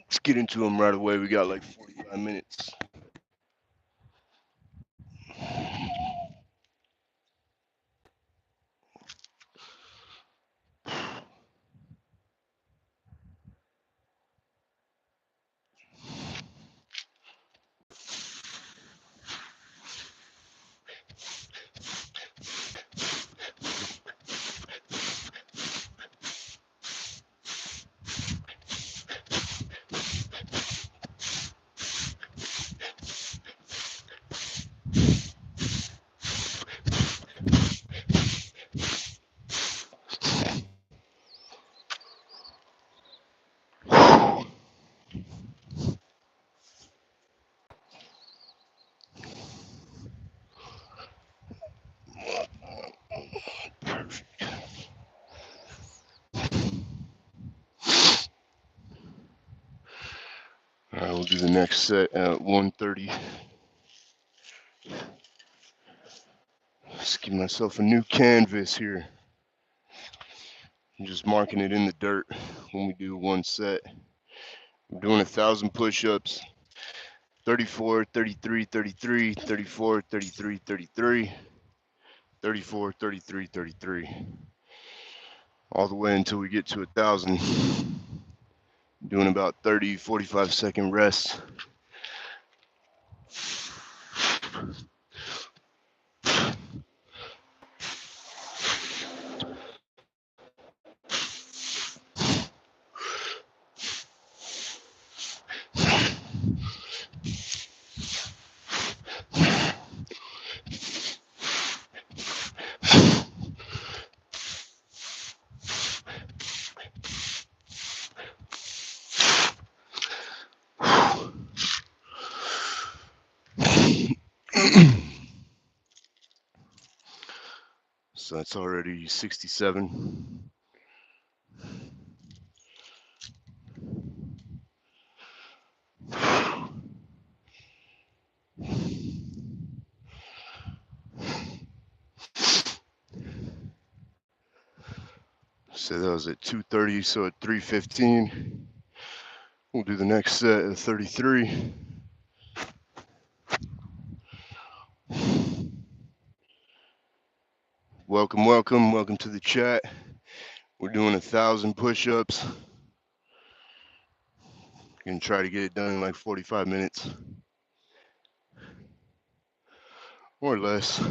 Let's get into them right away. We got like 45 minutes. All right, we'll do the next set at 1:30. Let's give myself a new canvas here. I'm just marking it in the dirt when we do one set. We're doing 1,000 push-ups. 34, 33, 33, 34, 33, 33, 34, 33, 33. All the way until we get to 1,000. Doing about 30, 45-second rests. So that's already 67. So that was at 2:30, so at 3:15, we'll do the next set at 33. Welcome, welcome, welcome to the chat. We're doing 1,000 push-ups. Gonna try to get it done in like 45 minutes, or less.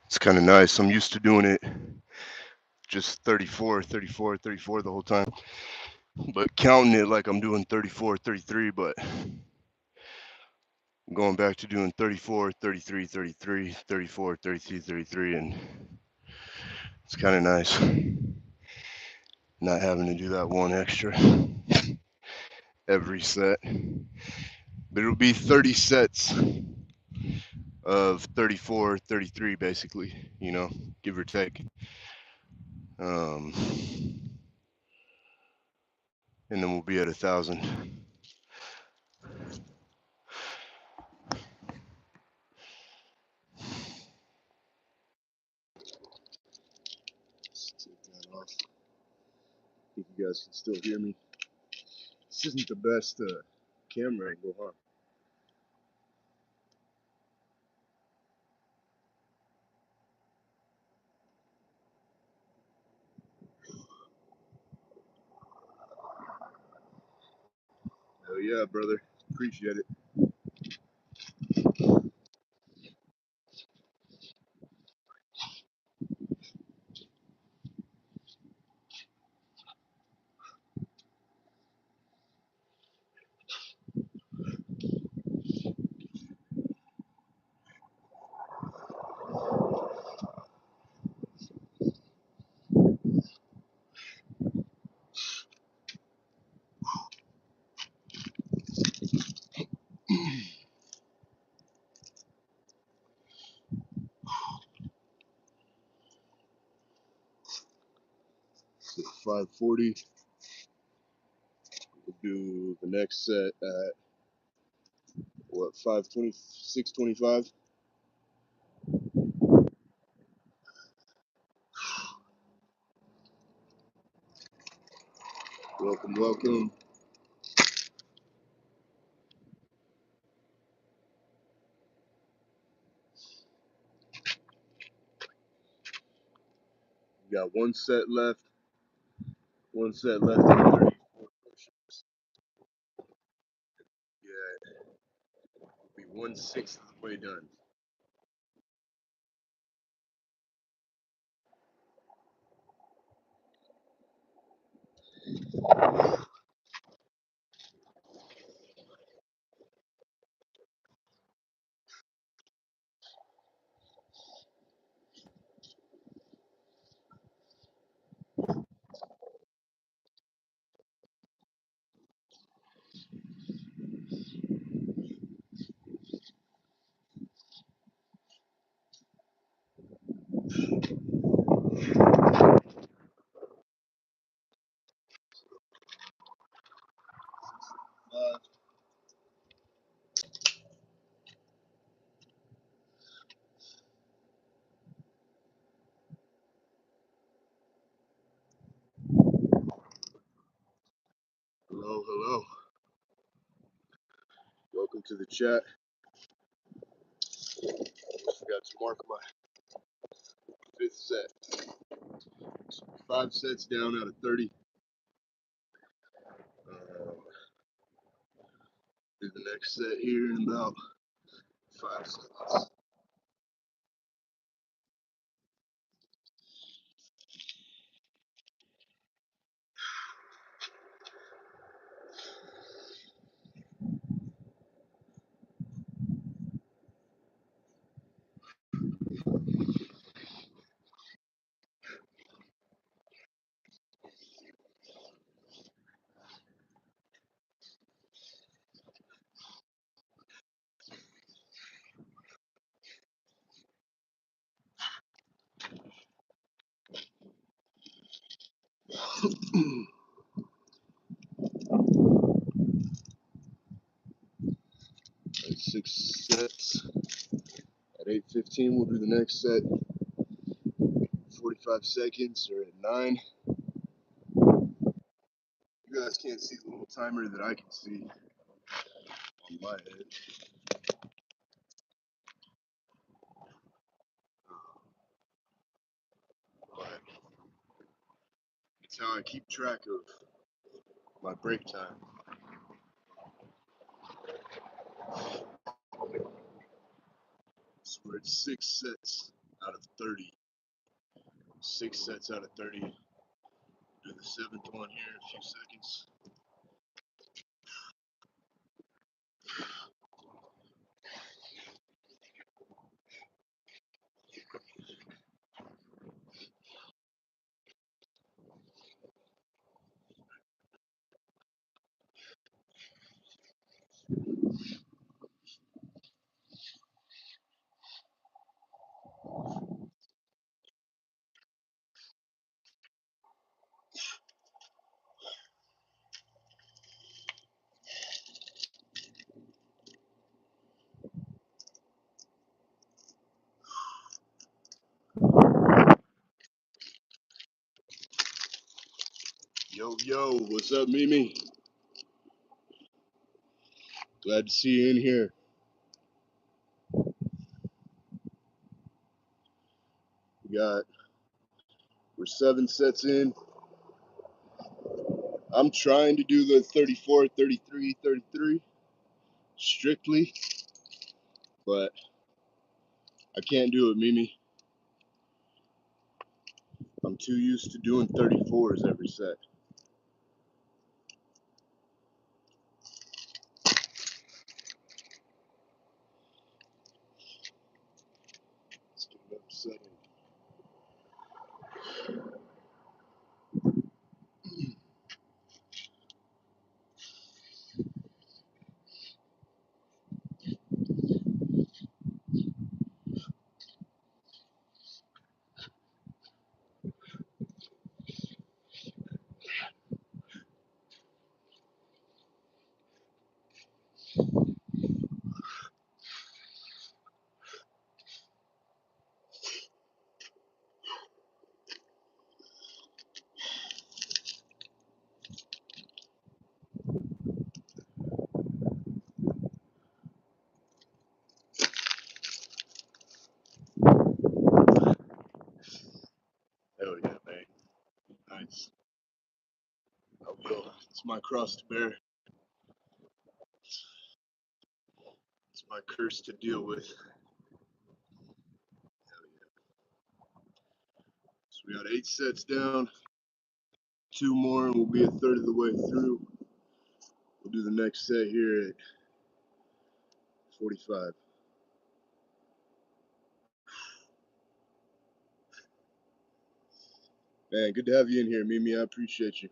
It's kind of nice. I'm used to doing it just 34, 34, 34 the whole time, but counting it like I'm doing 34, 33, but I'm going back to doing 34, 33, 33, 34, 33, 33, and it's kind of nice not having to do that one extra every set. But it'll be 30 sets of 34, 33 basically, give or take. Um, and then we'll be at 1,000. Take that off. If you guys can still hear me. This isn't the best camera angle, huh? Hell yeah, brother. Appreciate it. 540. We'll do the next set at what, 520, 625. Welcome, welcome. We got one set left. One set left in 34 push-ups. Yeah, we'll be 1/6 of the way done. Hello, hello. Welcome to the chat. Forgot to mark my 5th set. 5 sets down out of 30. Do the next set here in about 5 seconds. Right, 6 sets. At 8:15, we'll do the next set. 45 seconds, or at 9. You guys can't see the little timer that I can see on my head. But it's how I keep track of my break time. So we're at 6 sets out of 30. 6 sets out of 30. Do the 7th one here in a few seconds. Yo, yo, what's up, Mimi? Glad to see you in here. We're 7 sets in. I'm trying to do the 34, 33, 33 strictly, but I can't do it, Mimi. I'm too used to doing 34s every set. Let's get another set in. minutes. I'll go. It's my cross to bear. It's my curse to deal with. So we got 8 sets down. 2 more and we'll be a third of the way through. We'll do the next set here at 45. Man, good to have you in here, Mimi. I appreciate you.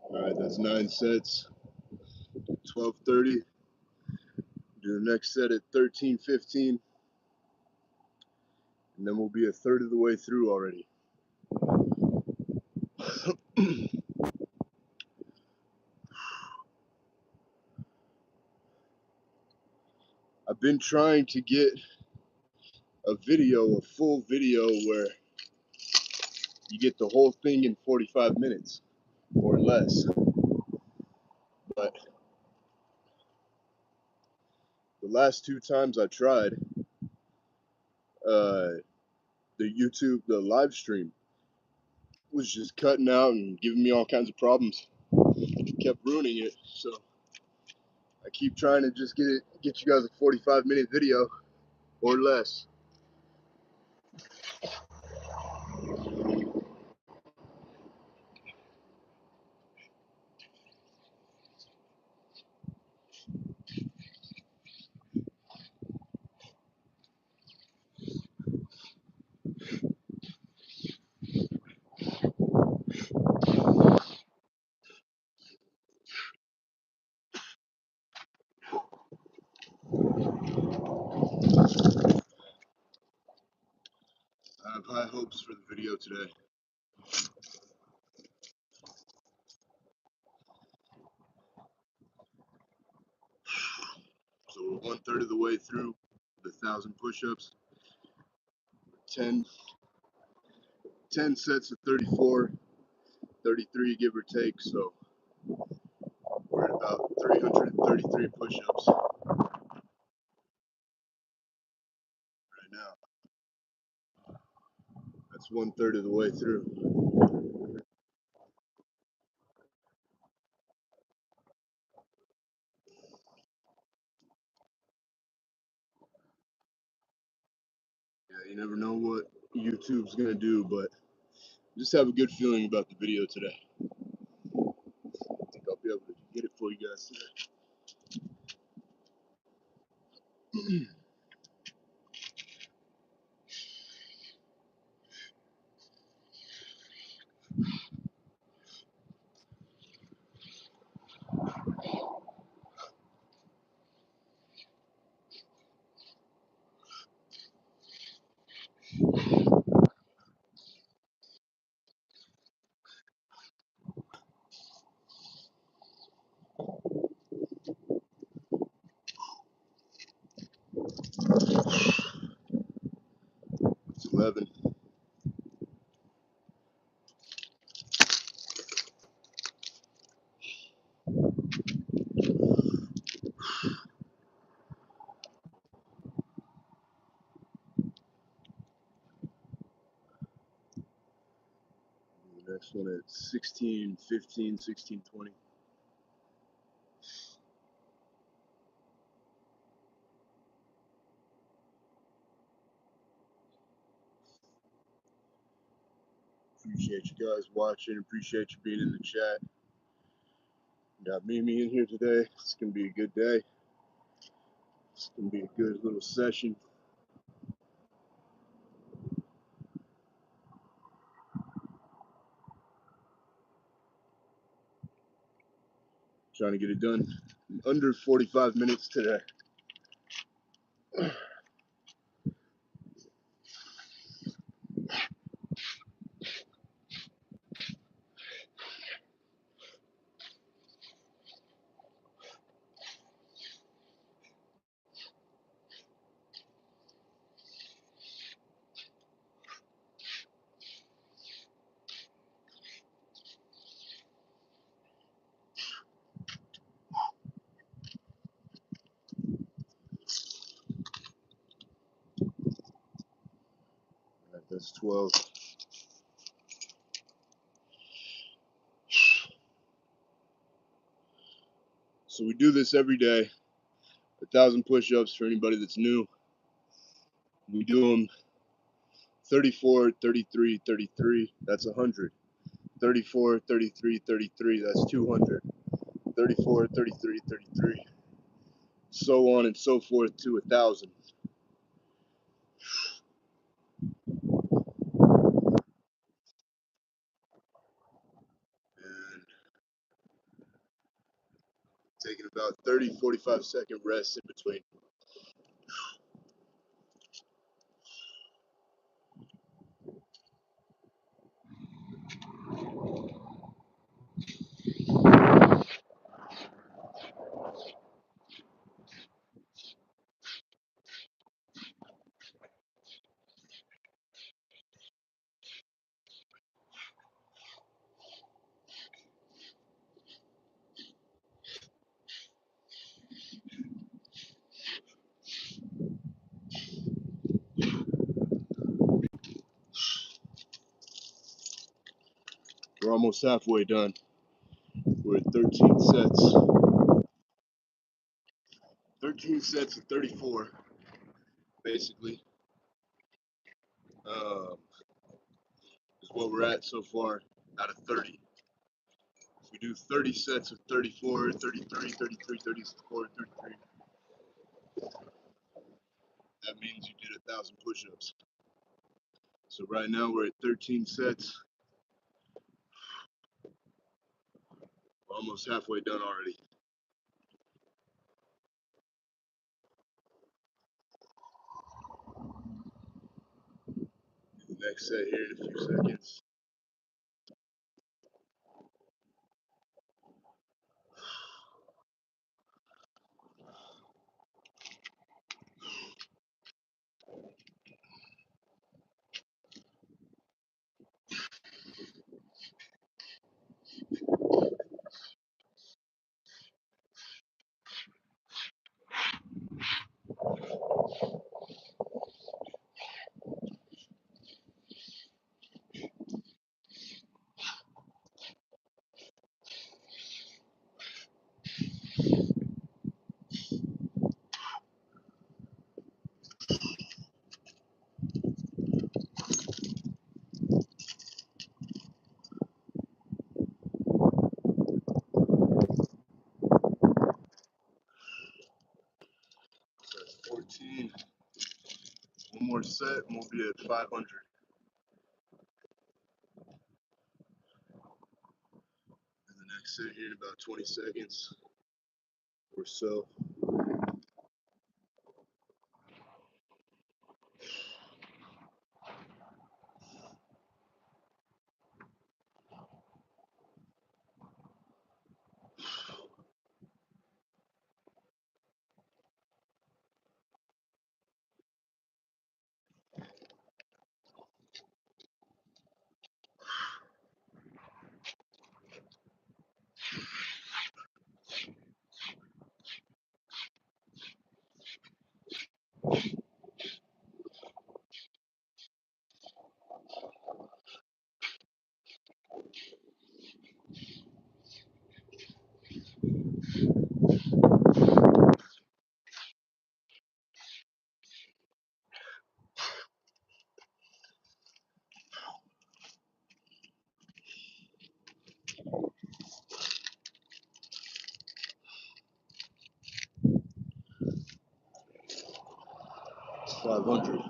All right, that's 9 sets. 12:30. Do the next set at 13:15. And then we'll be a third of the way through already. I've been trying to get a full video where you get the whole thing in 45 minutes or less. But the last 2 times I tried, the live stream was just cutting out and giving me all kinds of problems. It kept ruining it. So I keep trying to just get you guys a 45-minute video or less. I have high hopes for the video today. So we're 1/3 of the way through the 1,000 push-ups. 10 sets of 34, 33 give or take. So we're at about 333 push-ups right now. That's 1/3 of the way through. Yeah, you never know what YouTube's gonna do, but just have a good feeling about the video today. I think I'll be able to get it for you guys today. 11. The next one at 16, 15, 16, 20. Appreciate you guys watching. Appreciate you being in the chat. Got Mimi in here today. It's going to be a good day. It's going to be a good little session. Trying to get it done in under 45 minutes today. All right, that's 12. So we do this every day. 1,000 push-ups for anybody that's new. We do them 34, 33, 33. That's 100. 34, 33, 33. That's 200. 34, 33, 33. So on and so forth to 1,000. And taking about 30, 45-second rest in between. We're almost halfway done. We're at 13 sets. 13 sets of 34, basically, is what we're at so far out of 30. If we do 30 sets of 34, 33, 33, 34, 33, that means you did 1,000 push-ups. So right now we're at 13 sets. We're almost halfway done already. The next set here in a few seconds. So that's 14. One more set and we'll be at 500. And the next set here in about 20 seconds or so. 500.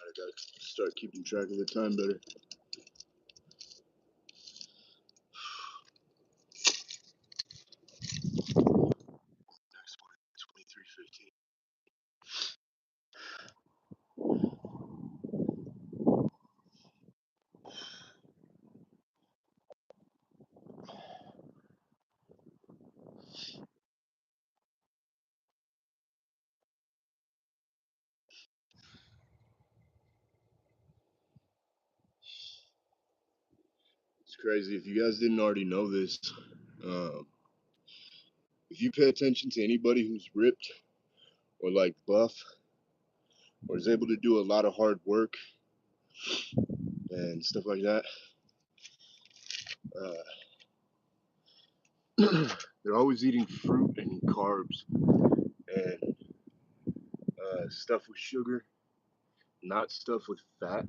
I gotta start keeping track of the time better. Next one, 23:15. It's crazy. If you guys didn't already know this, um, if you pay attention to anybody who's ripped or like buff or is able to do a lot of hard work and stuff like that, they're always eating fruit and carbs and stuff with sugar, not stuff with fat,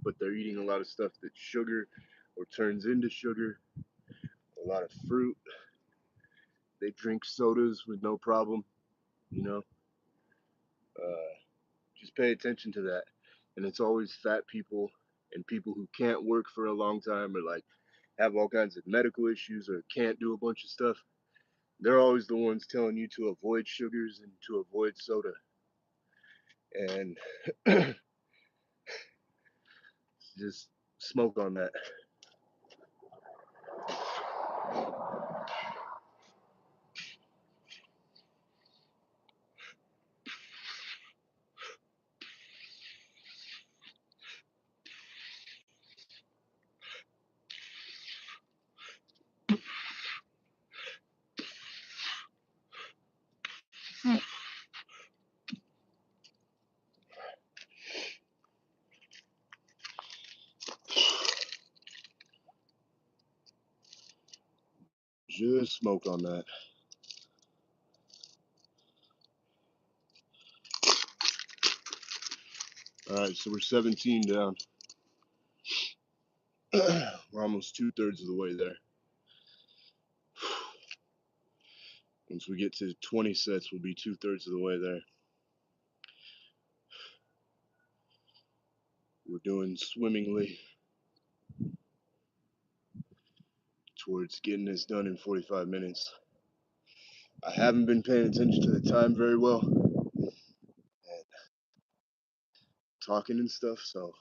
but they're eating a lot of stuff that's sugar or turns into sugar, a lot of fruit. They drink sodas with no problem, you know. Uh, just pay attention to that. And it's always fat people and people who can't work for a long time or like have all kinds of medical issues or can't do a bunch of stuff. They're always the ones telling you to avoid sugars and to avoid soda. And just smoke on that. Just smoke on that. All right, so we're 17 down. We're almost 2/3 of the way there. Once we get to 20 sets, we'll be 2/3 of the way there. We're doing swimmingly towards getting this done in 45 minutes. I haven't been paying attention to the time very well and talking and stuff, so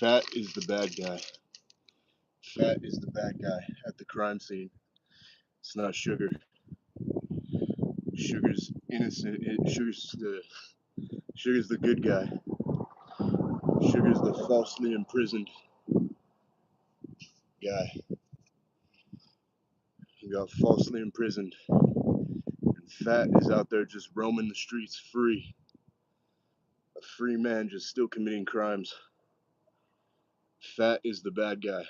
fat is the bad guy. Fat is the bad guy at the crime scene. It's not sugar. Sugar's innocent. Sugar's the good guy. Sugar's the falsely imprisoned guy. got falsely imprisoned. And Fat is out there just roaming the streets free. A free man just still committing crimes. Fat is the bad guy.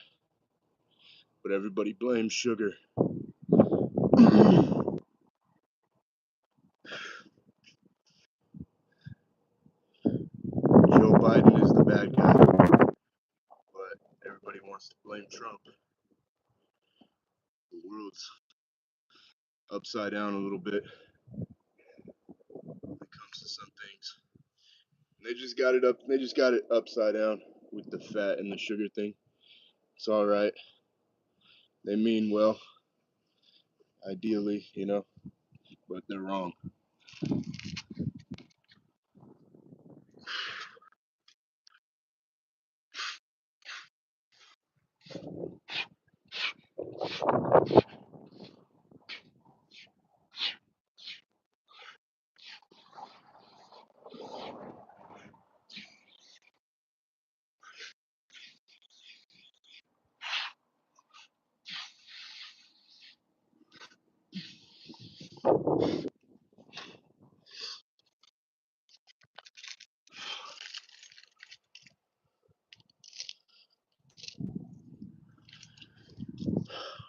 But everybody blames Sugar. Joe Biden is the bad guy. But everybody wants to blame Trump. The world's upside down a little bit when it comes to some things. And they just got it upside down with the fat and the sugar thing. It's all right. They mean well, ideally, but they're wrong.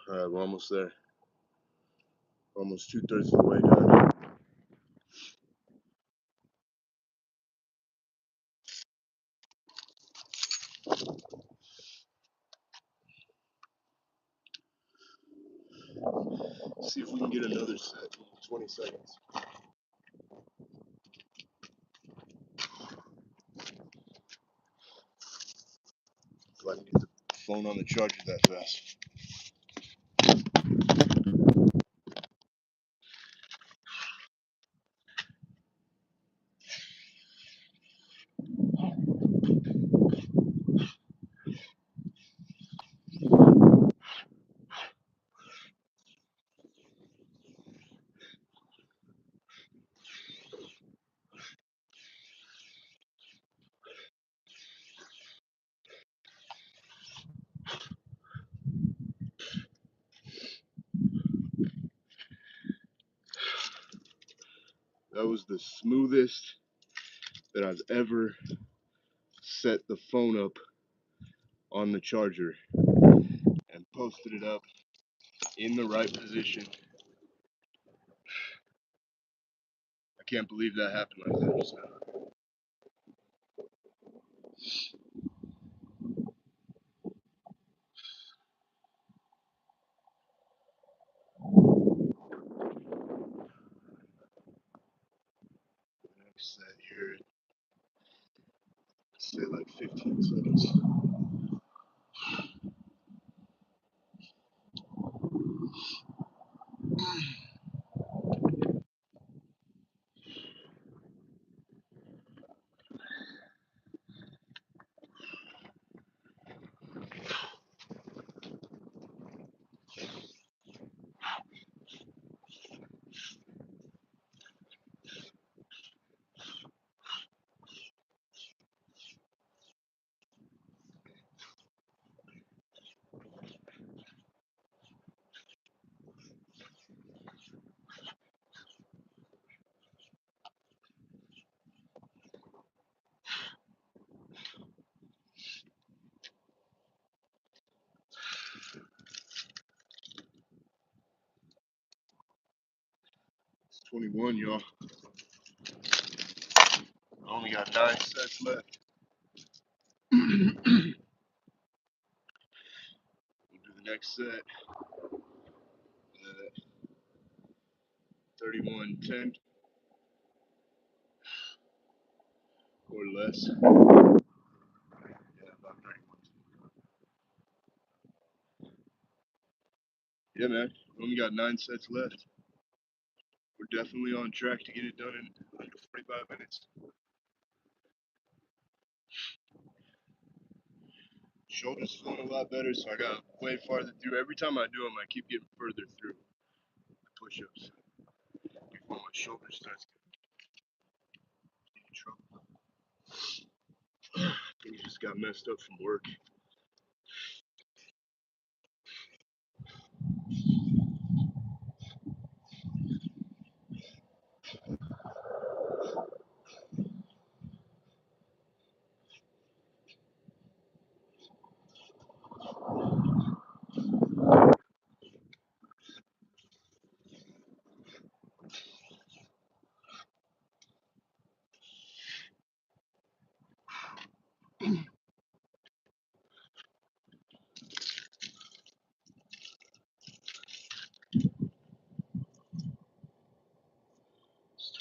All right, we're almost there. Almost 2/3 of the way done. See if we can get another set. 20 seconds. If I can get the phone on the charger that fast. That was the smoothest that I've ever set the phone up on the charger and posted it up in the right position. I can't believe that happened like that just now. Next set here, say like 15 seconds. It's 21, y'all. I only got 9 sets left. We'll do the next set at 31:10 or less. Yeah, about 31. Yeah, man. We only got 9 sets left. We're definitely on track to get it done in under 45 minutes. Shoulders feeling a lot better, so I got way farther through. Every time I do them, I keep getting further through the push-ups before my shoulder starts getting in trouble. I just got messed up from work.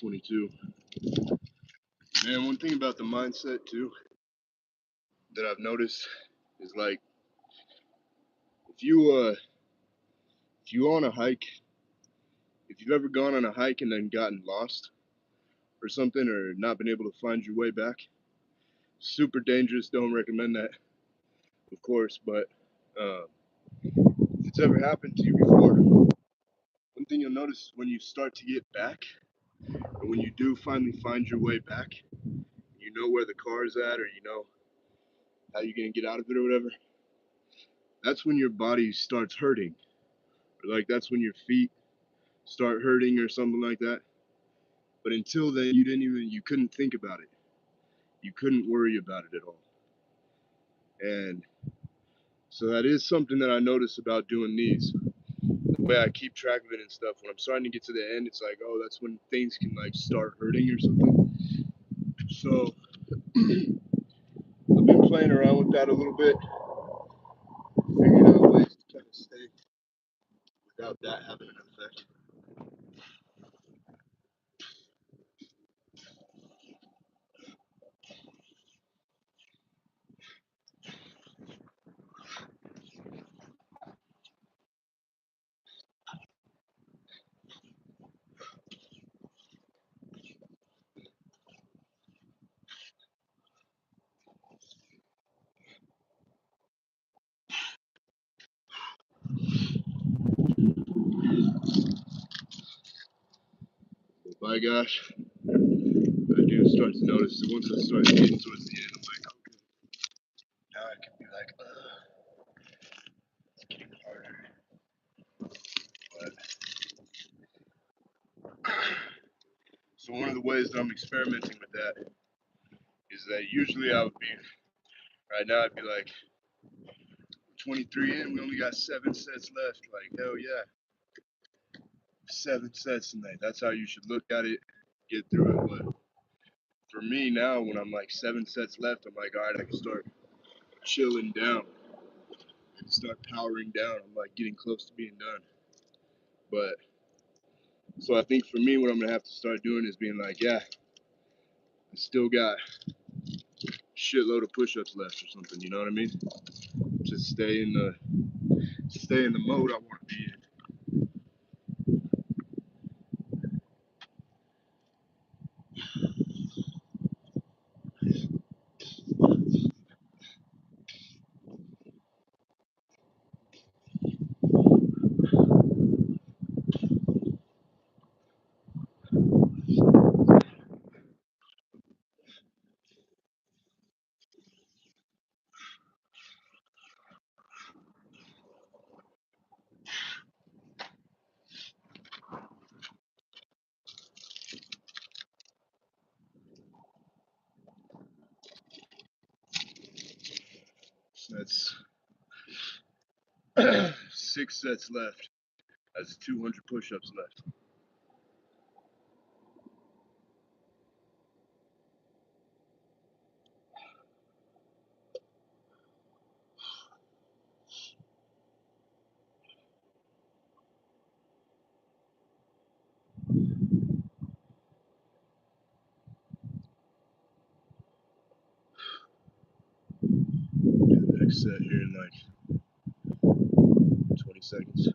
22. Man, one thing about the mindset too that I've noticed is like if you on a hike, if you've ever gone on a hike and then gotten lost or something or not been able to find your way back, super dangerous. Don't recommend that, of course. But uh, if it's ever happened to you before, one thing you'll notice is when you start to get back, or when you do finally find your way back, you know where the car is at, or you know how you're gonna get out of it or whatever. That's when your body starts hurting, or like that's when your feet start hurting or something like that. But until then, you couldn't think about it. You couldn't worry about it at all. And so that is something that I notice about doing these. The way I keep track of it and stuff, when I'm starting to get to the end, it's like, oh, that's when things can like start hurting or something. So I've been playing around with that a little bit, figuring out ways to kind of stay without that having an effect. But by gosh, I do start to notice that once I start getting towards the end, I'm like, okay, now I can be like, it's getting harder. But so one of the ways that I'm experimenting with that is that usually I would be right now I'd be like 23 in, we only got 7 sets left. Like hell yeah, 7 sets tonight. That's how you should look at it, get through it. But for me now, when I'm like 7 sets left, I'm like, all right, I can start chilling down. I can start powering down. I'm like getting close to being done. But so I think for me, what I'm gonna have to start doing is being like, yeah, I still got a shitload of push-ups left or something. You know what I mean? Just stay in the mode I want to be in. So that's 6 sets left. That's 200 push-ups left. Do the next set here in like 20 seconds.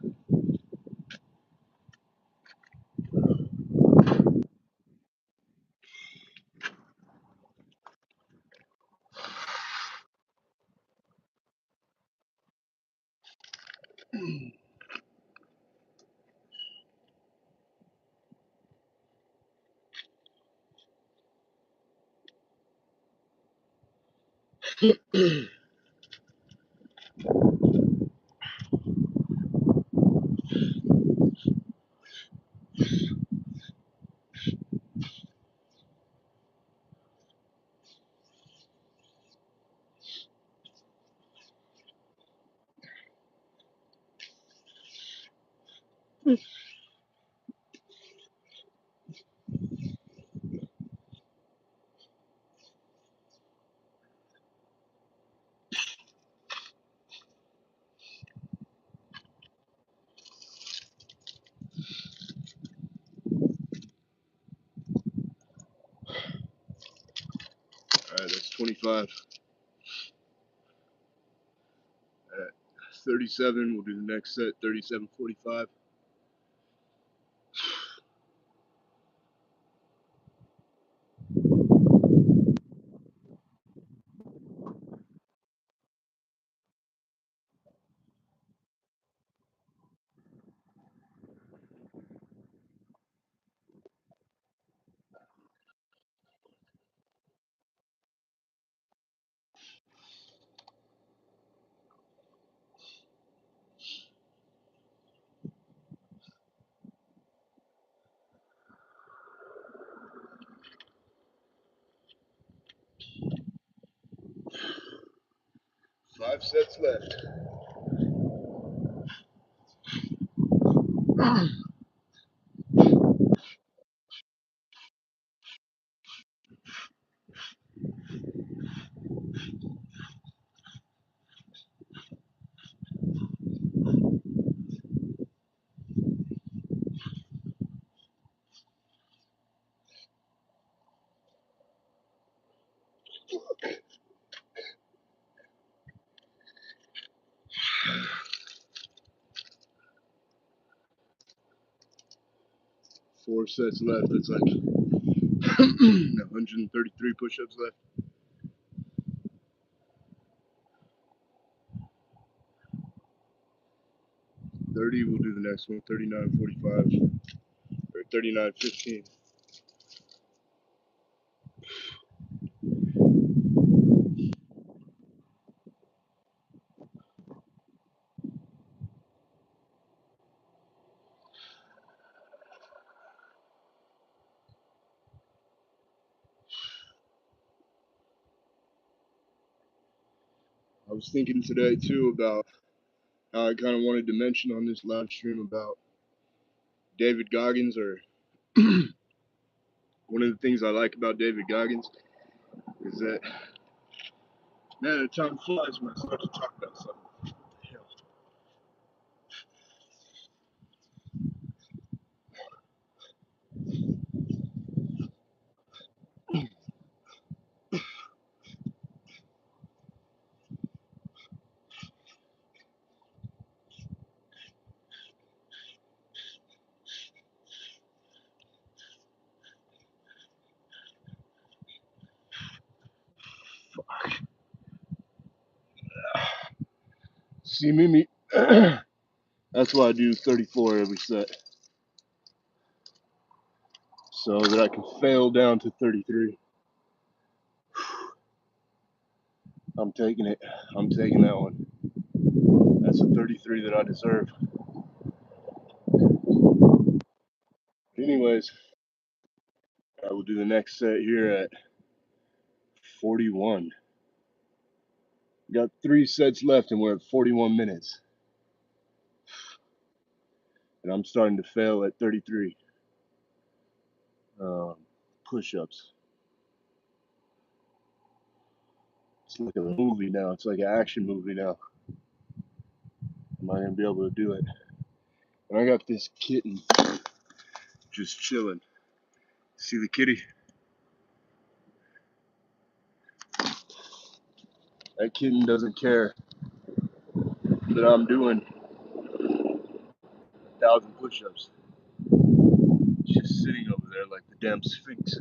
Alright, that's 25. At 37, we'll do the next set, 37:45. Five sets left. Four sets left. That's like 133 push-ups left. 30, we'll do the next one, 39:45 or 39:15. I was thinking today too about how I kind of wanted to mention on this live stream about David Goggins, or one of the things I like about David Goggins is that, man, the time flies when I start to talk about something. See, Mimi, that's why I do 34 every set, so that I can fail down to 33. I'm taking it. I'm taking that one. That's a 33 that I deserve. But anyways, I will do the next set here at 41. Got 3 sets left and we're at 41 minutes. And I'm starting to fail at 33 push-ups. It's like a movie now. It's like an action movie now. Am I going to be able to do it? And I got this kitten just chilling. See the kitty? That kitten doesn't care that I'm doing 1,000 push-ups. Just sitting over there like the damn Sphinx.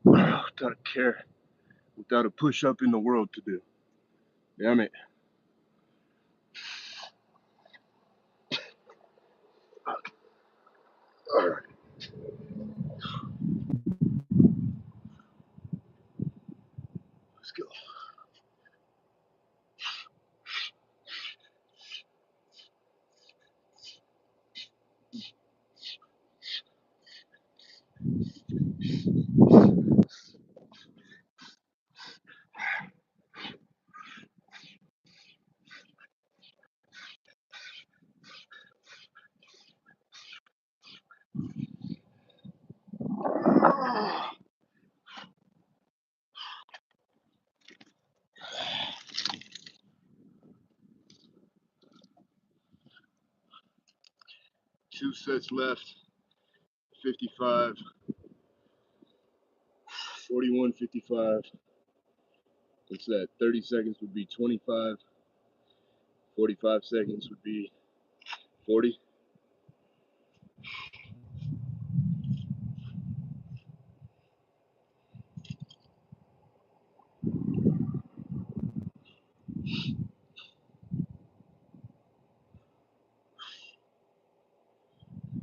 Without a care, without a push-up in the world to do. Damn it. Alright, let's go. Two sets left. 55, 41:55. What's that? 30 seconds would be 25. 45 seconds would be 40.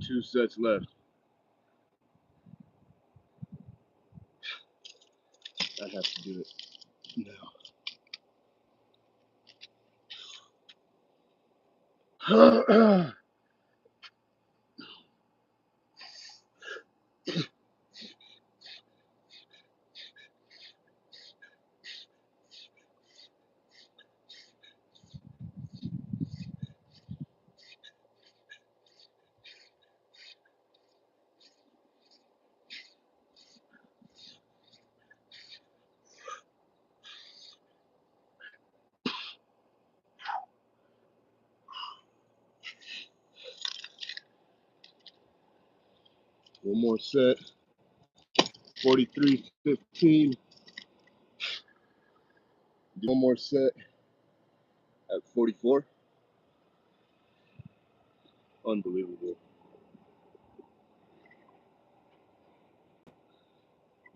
Two sets left. I have to do it now. 1 more set. 43:15. 1 more set at 44. Unbelievable.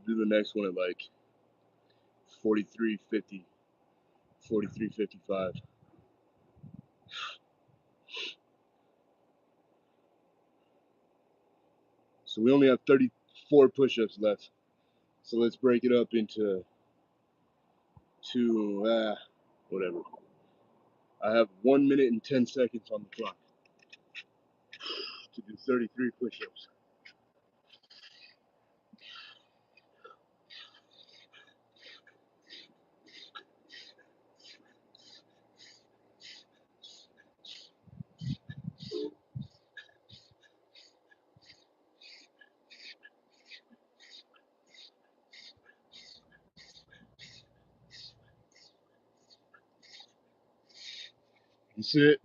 Do the next one at like 43:50, 43:55. So we only have 34 push-ups left. So let's break it up into whatever. I have 1 minute and 10 seconds on the clock to do 33 push-ups. That's it.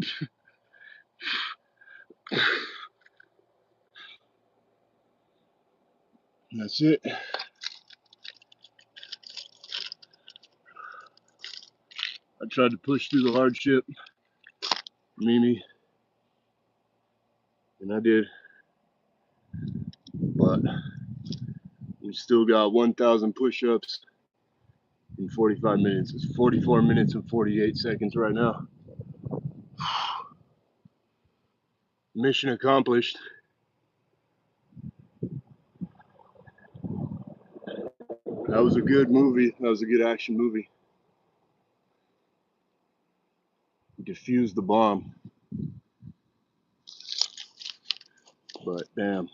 That's it. I tried to push through the hardship, Mimi, and I did. But we still got 1,000 push-ups in 45 minutes. It's 44 minutes and 48 seconds right now. Mission accomplished. That was a good movie. That was a good action movie. Defused the bomb. But damn.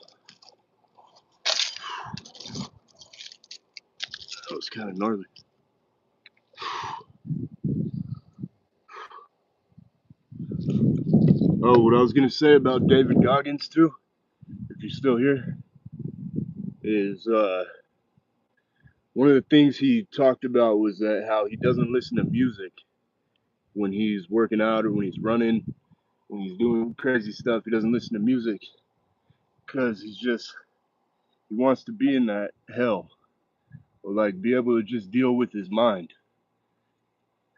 That was kind of gnarly. Oh, what I was going to say about David Goggins, too, if you're still here, is one of the things he talked about was that how he doesn't listen to music when he's working out or when he's running, when he's doing crazy stuff. He doesn't listen to music because he wants to be in that hell or like be able to just deal with his mind.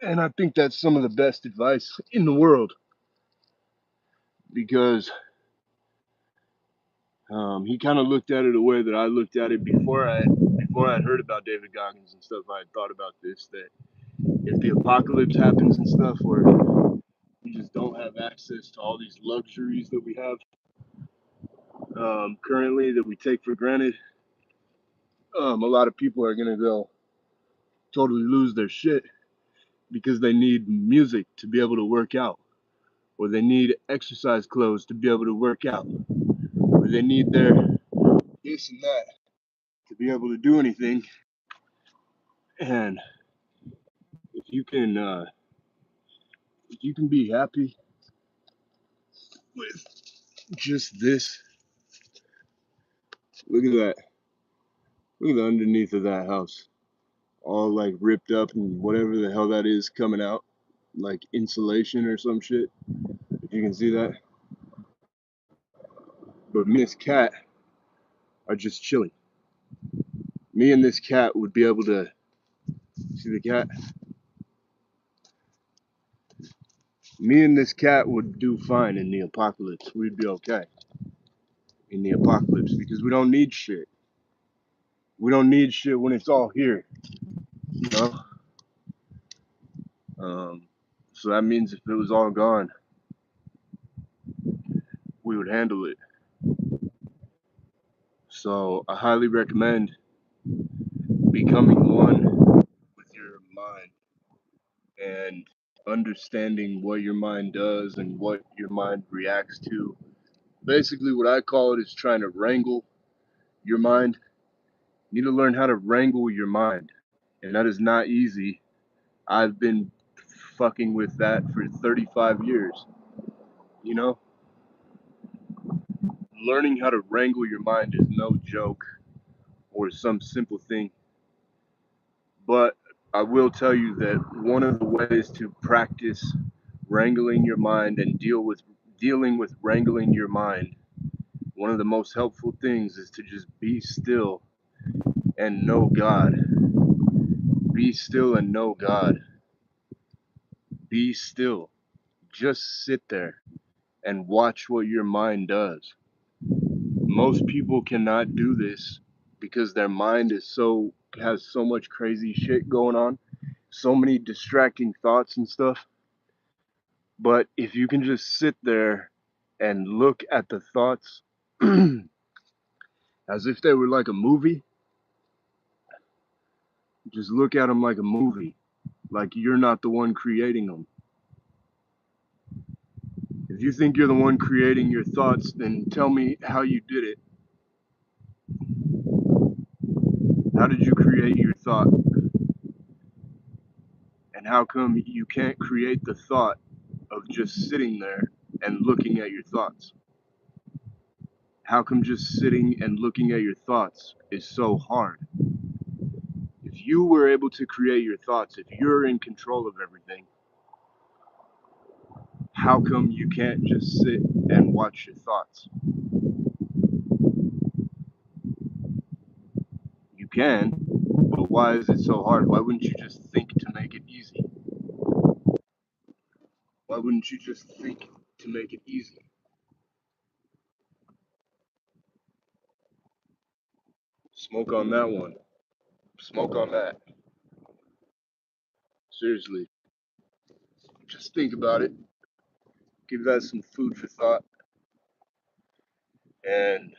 And I think that's some of the best advice in the world because he kind of looked at it the way that I looked at it before I'd heard about David Goggins and stuff. I had thought about this, that if the apocalypse happens and stuff where we just don't have access to all these luxuries that we have currently that we take for granted, a lot of people are gonna go totally lose their shit because they need music to be able to work out, or they need exercise clothes to be able to work out, or they need their this and that to be able to do anything. And if you can be happy with just this, look at that. Look at the underneath of that house. All like ripped up and whatever the hell that is coming out. Like insulation or some shit. If you can see that. But Miss Cat are just chilling. Me and this cat would be able to see the cat. Me and this cat would do fine in the apocalypse. We'd be okay in the apocalypse because we don't need shit. We don't need shit when it's all here, you know? So that means if it was all gone, we would handle it. So I highly recommend becoming one with your mind and understanding what your mind does and what your mind reacts to. Basically, what I call it is trying to wrangle your mind. You need to learn how to wrangle your mind, and that is not easy. I've been fucking with that for 35 years. You know, learning how to wrangle your mind is no joke or some simple thing. But I will tell you that one of the ways to practice wrangling your mind and dealing with wrangling your mind, one of the most helpful things is to just be still and know God. Be still and know God. Be still. Just sit there and watch what your mind does. Most people cannot do this because their mind has so much crazy shit going on, so many distracting thoughts and stuff. But if you can just sit there and look at the thoughts as if they were like a movie, just look at them like a movie, like you're not the one creating them. If you think you're the one creating your thoughts, then tell me how you did it. How did you create your thought? And how come you can't create the thought of just sitting there and looking at your thoughts? How come just sitting and looking at your thoughts is so hard? If you were able to create your thoughts, if you're in control of everything, how come you can't just sit and watch your thoughts? You can, but why is it so hard? Why wouldn't you just think to make it easy? Why wouldn't you just think to make it easy? Smoke on that one. Smoke on that. Seriously. Just think about it. Give that some food for thought. And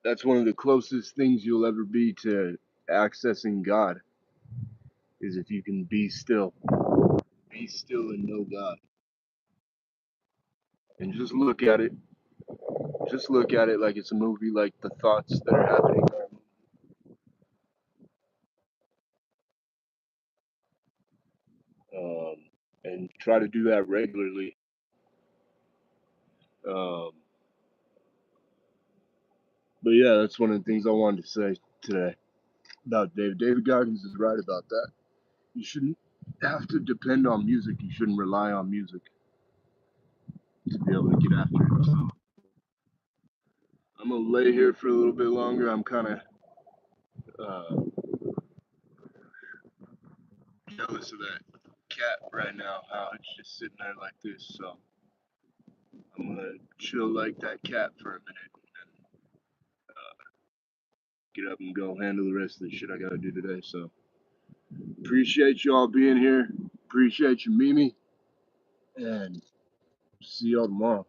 that's one of the closest things you'll ever be to accessing God is if you can be still. Be still and know God. And just look at it. Just look at it like it's a movie, like the thoughts that are happening. Um, and try to do that regularly. Um, but yeah, that's one of the things I wanted to say today about David. David Goggins is right about that. You shouldn't have to depend on music. You shouldn't rely on music to be able to get after it. So I'm gonna lay here for a little bit longer. I'm kind of uh, jealous of that cat right now. How it's just sitting there like this. So I'm gonna chill like that cat for a minute and get up and go handle the rest of the shit I gotta do today. So appreciate you all being here. Appreciate you, Mimi, and see y'all tomorrow.